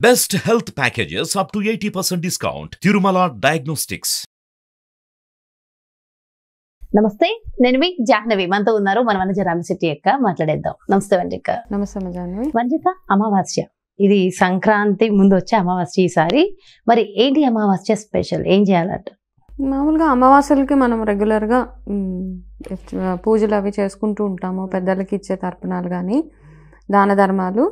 Best health packages up to 80% discount. Tirumala Diagnostics. నమస్తే, నేను మీ జాహ్నవి. మనతో ఉన్నారు మన వనజ రామశెట్టి అక్క. మాట్లాడేద్దాం. నమస్తే వంజిక. నమస్తే జాహ్నవి. వంజిక, అమావాస్య ఇది సంక్రాంతి ముందు వచ్చే అమావాస్య ఈసారి. మరి ఏంటి అమావాస్య స్పెషల్? ఏం చేయాలట? మామూలుగా అమావాస్యలకి మనం రెగ్యులర్గా పూజలు అవి చేసుకుంటూ ఉంటాము. పెద్దలకి ఇచ్చే తర్పణాలు కానీ, దాన ధర్మాలు,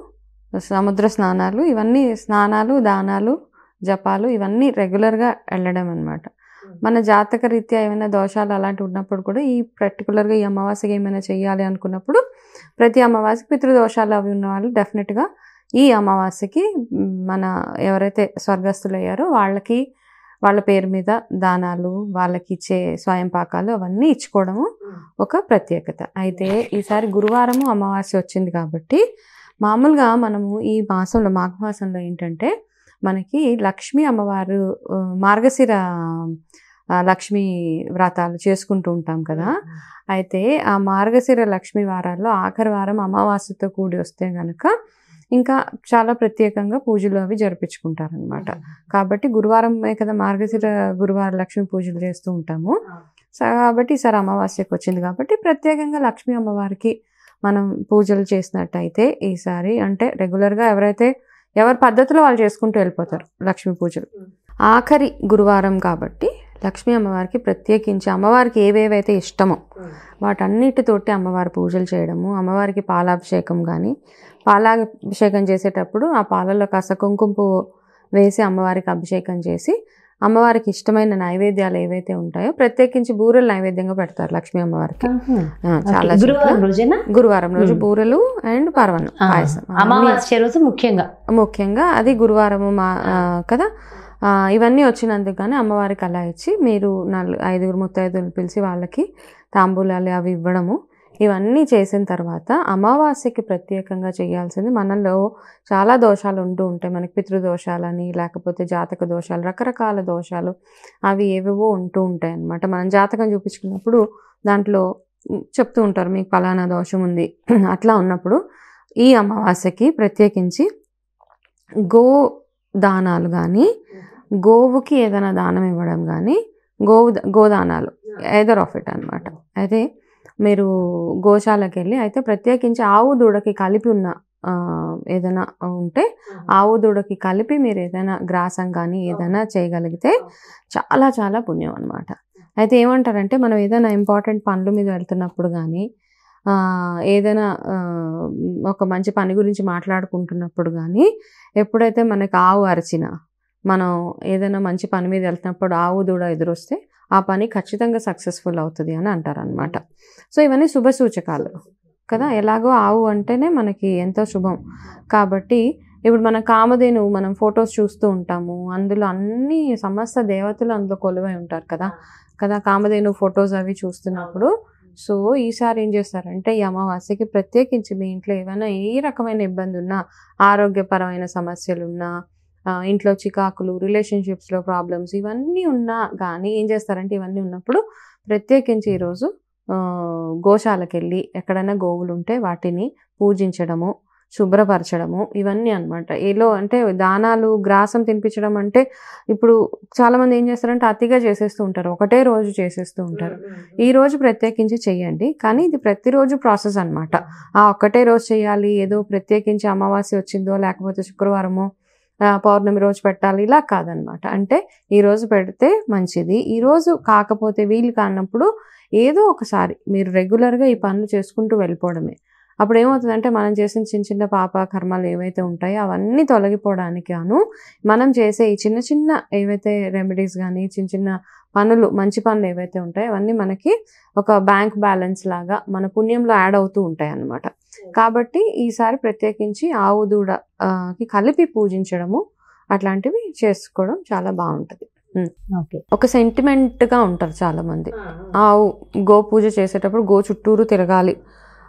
సముద్ర స్నానాలు, ఇవన్నీ స్నానాలు, దానాలు, జపాలు ఇవన్నీ రెగ్యులర్గా వెళ్ళడం అనమాట. మన జాతక రీత్యా ఏమైనా దోషాలు అలాంటివి ఉన్నప్పుడు కూడా ఈ పర్టికులర్గా ఈ అమావాస్యకి ఏమైనా చేయాలి అనుకున్నప్పుడు ప్రతి అమావాస్యకి పితృదోషాలు అవి ఉన్న వాళ్ళు డెఫినెట్గా ఈ అమావాస్యకి మన ఎవరైతే స్వర్గస్థులు అయ్యారో వాళ్ళకి వాళ్ళ పేరు మీద దానాలు, వాళ్ళకి ఇచ్చే స్వయం పాకాలు అవన్నీ ఇచ్చుకోవడము ఒక ప్రత్యేకత. అయితే ఈసారి గురువారము అమావాస్య వచ్చింది కాబట్టి మామూలుగా మనము ఈ మాసంలో మాఘమాసంలో ఏంటంటే మనకి లక్ష్మీ అమ్మవారు మార్గశిర లక్ష్మీ వ్రతాలు చేసుకుంటూ ఉంటాం కదా. అయితే ఆ మార్గశిర లక్ష్మీ వారాల్లో ఆఖరి వారం అమావాస్యతో కూడి వస్తే కనుక ఇంకా చాలా ప్రత్యేకంగా పూజలు అవి జరిపించుకుంటారనమాట. కాబట్టి గురువారమే కదా మార్గశిర గురువారం లక్ష్మీ పూజలు చేస్తూ ఉంటాము. కాబట్టి ఈసారి అమావాస్యకు వచ్చింది కాబట్టి ప్రత్యేకంగా లక్ష్మీ అమ్మవారికి మనం పూజలు చేసినట్టయితే ఈసారి అంటే రెగ్యులర్గా ఎవరి పద్ధతిలో వాళ్ళు చేసుకుంటూ వెళ్ళిపోతారు లక్ష్మీ పూజలు. ఆఖరి గురువారం కాబట్టి లక్ష్మీ అమ్మవారికి ప్రత్యేకించి అమ్మవారికి ఏవేవైతే ఇష్టమో వాటన్నిటితోటి అమ్మవారి పూజలు చేయడము, అమ్మవారికి పాలాభిషేకం కానీ, పాలాభిషేకం చేసేటప్పుడు ఆ పాలలో కాస్త కుంకుమ పువ్వు వేసి అమ్మవారికి అభిషేకం చేసి అమ్మవారికి ఇష్టమైన నైవేద్యాలు ఏవైతే ఉంటాయో ప్రత్యేకించి బూరెలు నైవేద్యంగా పెడతారు లక్ష్మీ అమ్మవారికి. చాలా గురువారం రోజు బూరెలు అండ్ పరవన్నం పాయసం అమావాస్య రోజు ముఖ్యంగా అది గురువారము కదా. ఇవన్నీ వచ్చినందుకు కానీ అమ్మవారికి అలా ఇచ్చి మీరు 5 ముత్తైదులు పిలిచి వాళ్ళకి తాంబూలాలు అవి ఇవ్వడము, ఇవన్నీ చేసిన తర్వాత అమావాస్యకి ప్రత్యేకంగా చేయాల్సింది, మనలో చాలా దోషాలు ఉంటూ ఉంటాయి. మనకి పితృదోషాలని, లేకపోతే జాతక దోషాలు, రకరకాల దోషాలు అవి ఏవేవో ఉంటూ ఉంటాయి అన్నమాట. మనం జాతకం చూపించుకున్నప్పుడు దాంట్లో చెప్తూ ఉంటారు మీకు ఫలానా దోషం ఉంది. అట్లా ఉన్నప్పుడు ఈ అమావాస్యకి ప్రత్యేకించి గోదానాలు కానీ, గోవుకి ఏదైనా దానం ఇవ్వడం కానీ, గోదానాలు ఎదర్ ఆఫ్ ఇట్ అనమాట. అయితే మీరు గోశాలకు వెళ్ళి అయితే ప్రత్యేకించి ఆవు దూడకి కలిపి ఉన్న ఏదైనా ఉంటే ఆవు దూడకి కలిపి మీరు ఏదైనా గ్రాసం కానీ ఏదైనా చేయగలిగితే చాలా చాలా పుణ్యం అనమాట. అయితే ఏమంటారంటే మనం ఏదైనా ఇంపార్టెంట్ పనుల మీద వెళ్తున్నప్పుడు కానీ, ఏదైనా ఒక మంచి పని గురించి మాట్లాడుకుంటున్నప్పుడు కానీ, ఎప్పుడైతే మనకి ఆవు అరిచినా, మనం ఏదైనా మంచి పని మీద వెళ్తున్నప్పుడు ఆవు దూడ ఎదురొస్తే ఆ పని ఖచ్చితంగా సక్సెస్ఫుల్ అవుతుంది అని అంటారనమాట. సో ఇవన్నీ శుభ సూచకాలు కదా. ఎలాగో ఆవు అంటేనే మనకి ఎంతో శుభం కాబట్టి ఇప్పుడు మన కామధేను మనం ఫొటోస్ చూస్తూ ఉంటాము, అందులో అన్ని సమస్త దేవతలు అందులో కొలువై ఉంటారు కదా కామధేను ఫొటోస్ అవి చూస్తున్నప్పుడు. సో ఈసారి ఏం చేస్తారంటే ఈ అమావాస్యకి ప్రత్యేకించి మీ ఇంట్లో ఏమైనా ఏ రకమైన ఇబ్బంది ఉన్నా, ఆరోగ్యపరమైన సమస్యలు ఉన్నా, ఇంట్లో చికాకులు, రిలేషన్షిప్స్లో ప్రాబ్లమ్స్ ఇవన్నీ ఉన్నా కానీ ఏం చేస్తారంటే ఇవన్నీ ఉన్నప్పుడు ప్రత్యేకించి ఈరోజు గోశాలకు వెళ్ళి ఎక్కడైనా గోవులు ఉంటే వాటిని పూజించడము, శుభ్రపరచడము ఇవన్నీ అనమాట. ఏలో అంటే దానాలు, గ్రాసం తినిపించడం అంటే ఇప్పుడు చాలామంది ఏం చేస్తారంటే అతిగా చేసేస్తూ ఉంటారు, ఒకటే రోజు చేసేస్తూ ఉంటారు. ఈ రోజు ప్రత్యేకించి చెయ్యండి, కానీ ఇది ప్రతిరోజు ప్రాసెస్ అనమాట. ఒక్కటే రోజు చేయాలి, ఏదో ప్రత్యేకించి అమావాస్య వచ్చిందో లేకపోతే శుక్రవారమో పౌర్ణమి రోజు పెట్టాలి ఇలా కాదనమాట. అంటే ఈరోజు పెడితే మంచిది, ఈరోజు కాకపోతే వీలు కానప్పుడు ఏదో ఒకసారి మీరు రెగ్యులర్గా ఈ పనులు చేసుకుంటూ వెళ్ళిపోవడమే. అప్పుడు ఏమవుతుందంటే మనం చేసిన చిన్న చిన్న పాప కర్మలు ఏవైతే ఉంటాయో అవన్నీ తొలగిపోవడానికి మనం చేసే ఈ చిన్న చిన్న ఏవైతే రెమెడీస్ కానీ, చిన్న చిన్న పనులు, మంచి పనులు ఏవైతే ఉంటాయో అవన్నీ మనకి ఒక బ్యాంక్ బ్యాలెన్స్ లాగా మన పుణ్యంలో యాడ్ అవుతూ ఉంటాయి అన్నమాట. కాబట్టి ఈసారి ప్రత్యేకించి ఆవు దూడకి కలిపి పూజించడము అట్లాంటివి చేసుకోవడం చాలా బాగుంటుంది. ఒక సెంటిమెంట్గా ఉంటారు చాలా మంది. ఆవు గో పూజ చేసేటప్పుడు గో చుట్టూరు తిరగాలి,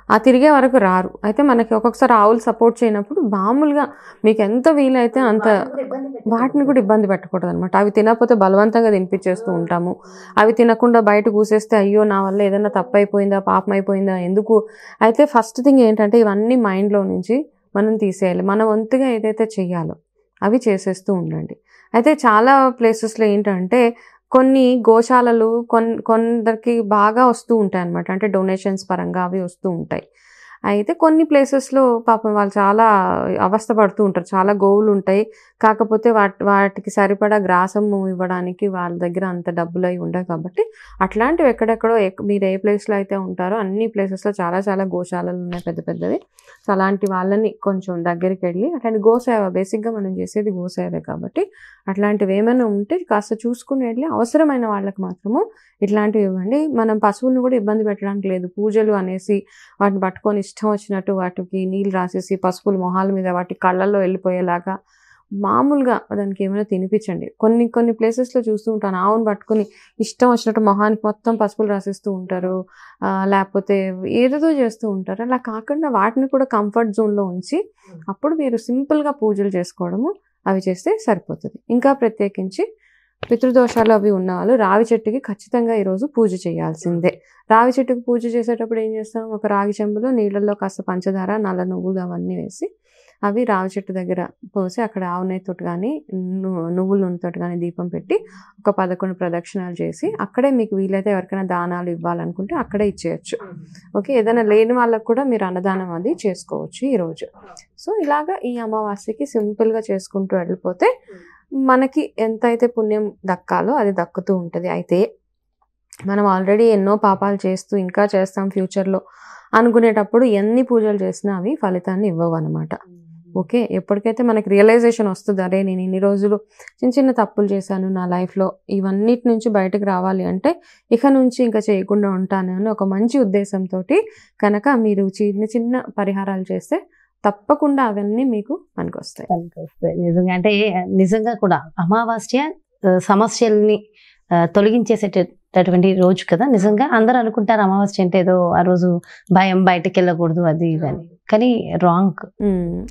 ఆ తిరిగే వరకు రారు. అయితే మనకి ఒక్కొక్కసారి ఆవులు సపోర్ట్ చేయనప్పుడు మామూలుగా మీకు ఎంత వీలైతే అంత వాటిని కూడా ఇబ్బంది పెట్టకూడదు అనమాట. అవి తినకపోతే బలవంతంగా తినిపించేస్తూ ఉంటాము. అవి తినకుండా బయట కూసేస్తే అయ్యో నా వల్ల ఏదైనా తప్పు అయిపోయిందా, పాపం అయిపోయిందా, ఎందుకు. అయితే ఫస్ట్ థింగ్ ఏంటంటే ఇవన్నీ మైండ్లో నుంచి మనం తీసేయాలి. మన వంతుగా ఏదైతే చెయ్యాలో అవి చేసేస్తూ ఉండండి. అయితే చాలా ప్లేసెస్లో ఏంటంటే కొన్ని గోశాలలు కొందరికి బాగా వస్తూ ఉంటాయి అన్నమాట. అంటే డొనేషన్స్ పరంగా అవి వస్తూ ఉంటాయి. అయితే కొన్ని ప్లేసెస్లో పాపం వాళ్ళు చాలా అవస్థ పడుతూ ఉంటారు. చాలా గోవులు ఉంటాయి, కాకపోతే వాటికి సరిపడా గ్రాసము ఇవ్వడానికి వాళ్ళ దగ్గర అంత డబ్బులు అవి ఉండవు. కాబట్టి అట్లాంటివి ఎక్కడెక్కడో మీరు ఏ ప్లేస్లో అయితే ఉంటారో అన్ని ప్లేసెస్లో చాలా చాలా గోశాలలు ఉన్నాయి పెద్ద పెద్దవి. సో అలాంటి వాళ్ళని కొంచెం దగ్గరికి వెళ్ళి అట్లాంటి గోసేవ, బేసిక్గా మనం చేసేది గోసేవే కాబట్టి అట్లాంటివి ఏమైనా ఉంటే కాస్త చూసుకుని వెళ్ళి అవసరమైన వాళ్ళకి మాత్రము ఇట్లాంటివి ఇవ్వండి. మనం పశువులను కూడా ఇబ్బంది పెట్టడానికి లేదు. పూజలు అనేసి వాటిని పట్టుకొని ఇష్టం వచ్చినట్టు వాటికి నీళ్ళు రాసేసి పసుపులు మొహాల మీద వాటి కళ్ళల్లో వెళ్ళిపోయేలాగా మామూలుగా దానికి ఏమైనా తినిపించండి. కొన్ని ప్లేసెస్లో చూస్తూ ఉంటాను, ఆవును పట్టుకుని ఇష్టం వచ్చినట్టు మొహానికి మొత్తం పసుపులు రాసేస్తూ ఉంటారు, లేకపోతే ఏదేదో చేస్తూ ఉంటారు. అలా కాకుండా వాటిని కూడా కంఫర్ట్ జోన్లో ఉంచి అప్పుడు మీరు సింపుల్గా పూజలు చేసుకోవడము అవి చేస్తే సరిపోతుంది. ఇంకా ప్రత్యేకించి పితృదోషాలు అవి ఉన్నవాళ్ళు రావి చెట్టుకి ఖచ్చితంగా ఈరోజు పూజ చేయాల్సిందే. రావి చెట్టుకి పూజ చేసేటప్పుడు ఏం చేస్తాం, ఒక రాగి చెంబులో నీళ్ళల్లో కాస్త పంచదార, నల్ల నువ్వులు అవన్నీ వేసి అవి రావి చెట్టు దగ్గర పోసి అక్కడ ఆవు నెయ్యితోటి కానీ నువ్వుల నూనెతోటి కానీ దీపం పెట్టి ఒక 11 ప్రదక్షిణాలు చేసి అక్కడే మీకు వీలైతే ఎవరికైనా దానాలు ఇవ్వాలనుకుంటే అక్కడే ఇచ్చేయచ్చు. ఓకే, ఏదైనా లేని వాళ్ళకు కూడా మీరు అన్నదానం అది చేసుకోవచ్చు ఈరోజు. సో ఇలాగా ఈ అమావాస్యకి సింపుల్గా చేసుకుంటూ వెళ్ళిపోతే మనకి ఎంతైతే పుణ్యం దక్కాలో అది దక్కుతూ ఉంటుంది. అయితే మనం ఆల్రెడీ ఎన్నో పాపాలు చేస్తూ ఇంకా చేస్తాం ఫ్యూచర్లో అనుకునేటప్పుడు ఎన్ని పూజలు చేసినా అవి ఫలితాన్ని ఇవ్వవు అనమాట. ఓకే, ఎప్పటికైతే మనకి రియలైజేషన్ వస్తుంది, అరే నేను ఇన్ని రోజులు చిన్న చిన్న తప్పులు చేశాను నా లైఫ్లో, ఇవన్నిటి నుంచి బయటకు రావాలి అంటే ఇక నుంచి ఇంకా చేయకుండా ఉంటాను అని ఒక మంచి ఉద్దేశంతో కనుక మీరు చిన్న చిన్న పరిహారాలు చేస్తే తప్పకుండా అవన్నీ మీకు పనికొస్తాయి. నిజంగా అంటే నిజంగా కూడా అమావాస్య సమస్యల్ని తొలగించేసేటటువంటి రోజు కదా. నిజంగా అందరూ అనుకుంటారు అమావాస్య అంటే ఏదో ఆ రోజు భయం, బయటకు వెళ్ళకూడదు అది ఇదని, కానీ రాంగ్.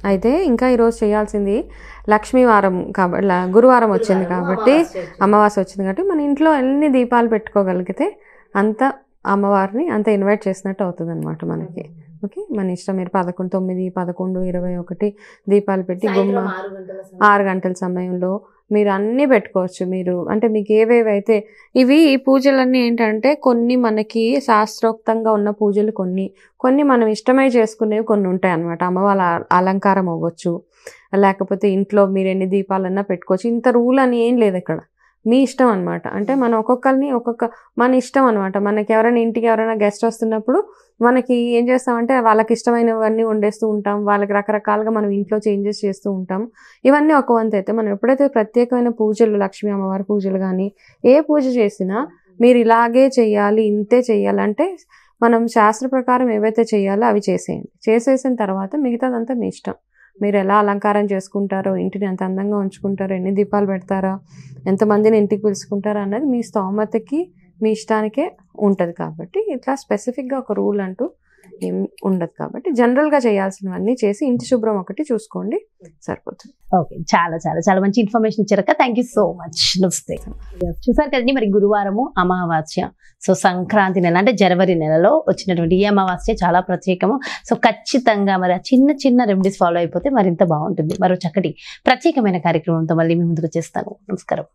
అయితే ఇంకా ఈరోజు చేయాల్సింది లక్ష్మీవారం కాబట్టి, గురువారం వచ్చింది కాబట్టి, అమావాస్య వచ్చింది కాబట్టి మన ఇంట్లో ఎన్ని దీపాలు పెట్టుకోగలిగితే అంత అమ్మవారిని అంత ఇన్వైట్ చేసినట్టు అవుతుంది అనమాట మనకి. ఓకే, మన ఇష్టం. మీరు 11, 9, 11, 21 దీపాలు పెట్టి 6 గంటల సమయంలో మీరు అన్నీ పెట్టుకోవచ్చు. మీరు అంటే మీకు ఏవేవైతే ఈ పూజలన్నీ ఏంటంటే కొన్ని మనకి శాస్త్రోక్తంగా ఉన్న పూజలు, కొన్ని మనం ఇష్టమై చేసుకునేవి కొన్ని ఉంటాయి అన్నమాట. అమ్మవాళ్ళ అలంకారం అవ్వచ్చు, లేకపోతే ఇంట్లో మీరు ఎన్ని దీపాలన్నా పెట్టుకోవచ్చు. ఇంత రూల్ అని ఏం లేదు ఇక్కడ, మీ ఇష్టం అనమాట. అంటే మనం ఒక్కొక్కరిని మన ఇష్టం అనమాట. మనకి ఇంటికి ఎవరైనా గెస్ట్ వస్తున్నప్పుడు మనకి ఏం చేస్తామంటే వాళ్ళకి ఇష్టమైనవన్నీ వండేస్తూ ఉంటాం, వాళ్ళకి రకరకాలుగా మనం ఇంట్లో చేంజెస్ చేస్తూ ఉంటాం. ఇవన్నీ ఒక వంతు. అయితే మనం ఎప్పుడైతే ప్రత్యేకమైన పూజలు, లక్ష్మీ అమ్మవారి పూజలు కానీ ఏ పూజ చేసినా మీరు ఇలాగే చెయ్యాలి, ఇంతే చెయ్యాలంటే మనం శాస్త్ర ప్రకారం ఏవైతే చేయాలో అవి చేసేయండి. చేసేసిన తర్వాత మిగతాదంతా మీ ఇష్టం. మీరు ఎలా అలంకారం చేసుకుంటారో, ఇంటిని ఎంత అందంగా ఉంచుకుంటారో, ఎన్ని దీపాలు పెడతారో, ఎంతమందిని ఇంటికి పిలుచుకుంటారో అన్నది మీ స్తోమతకి, మీ ఇష్టానికే ఉంటుంది. కాబట్టి ఇట్లా స్పెసిఫిక్గా ఒక రూల్ అంటూ ఏం ఉండదు. కాబట్టి జనరల్గా చేయాల్సినవన్నీ చేసి ఇంటి శుభ్రం ఒకటి చూసుకోండి, సరిపోతుంది. ఓకే, చాలా చాలా చాలా మంచి ఇన్ఫర్మేషన్ ఇచ్చారక్క. Thank you so much. నమస్తే. చూసారు కదండి, మరి గురువారము అమావాస్య. సో సంక్రాంతి నెల అంటే జనవరి నెలలో వచ్చినటువంటి ఈ అమావాస్య చాలా ప్రత్యేకము. సో ఖచ్చితంగా మరి ఆ చిన్న చిన్న రెమెడీస్ ఫాలో అయిపోతే మరింత బాగుంటుంది. మరో చక్కటి ప్రత్యేకమైన కార్యక్రమంతో మళ్ళీ మీ ముందుకు వచ్చేస్తాను. నమస్కారం.